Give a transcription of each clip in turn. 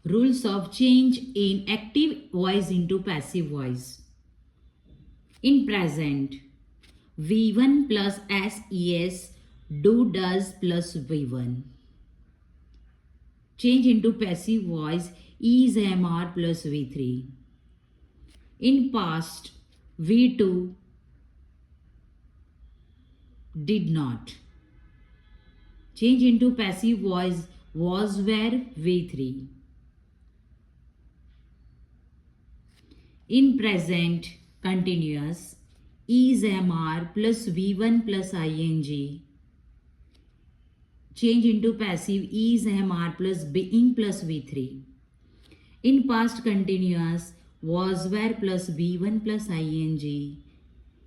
Rules of change in active voice into passive voice. In present, V1 plus SES, do, does plus V1. Change into passive voice is MR plus V3. In past, V2 did not. Change into passive voice was where V3. In present continuous is MR plus V1 plus ing. Change into passive is MR plus being plus V3. In past continuous was where plus V1 plus ing.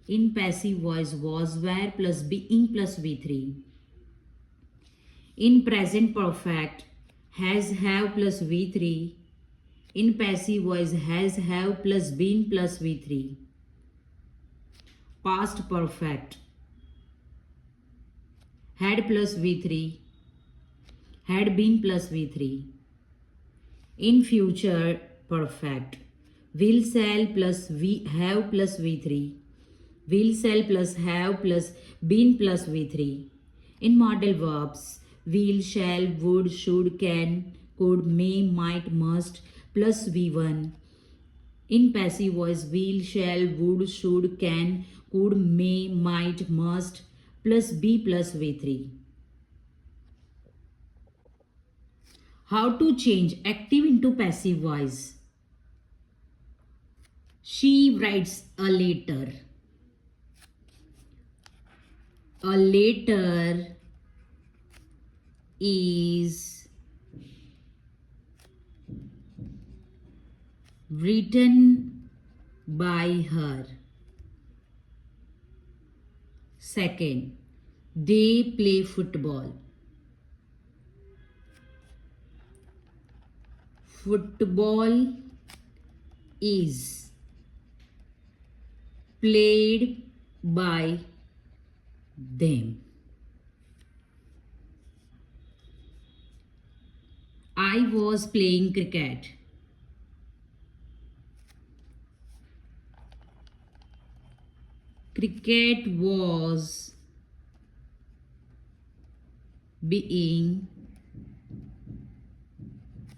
In passive voice was where plus being plus V3. In present perfect has have plus V3. In passive voice has have plus been plus V3. Past perfect had plus V3, had been plus V3. In future perfect will shall plus have plus V3, will shall plus have plus been plus V3. In modal verbs will, shall, would, should, can, could, may, might, must plus V1. In passive voice will, shall, would, should, can, could, may, might, must plus be plus V3. How to change active into passive voice? She writes a letter. A letter is written by her. Second, they play football. Football is played by them. I was playing cricket. Cricket was being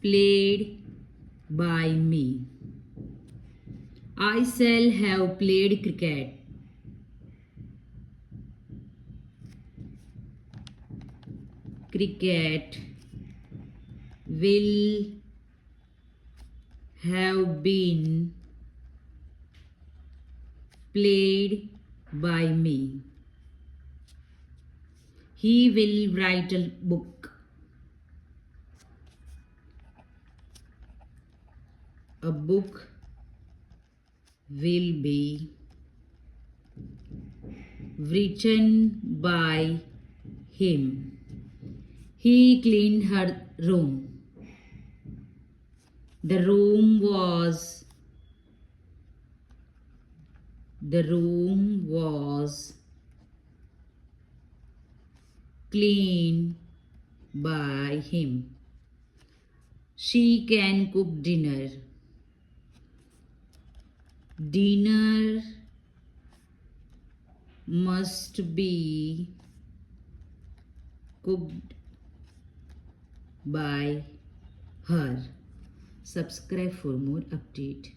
played by me. I shall have played cricket. Cricket will have been played by me. He will write a book. A book will be written by him. He cleaned her room. The room was cleaned by him. She can cook dinner. Dinner must be cooked by her. Subscribe for more update.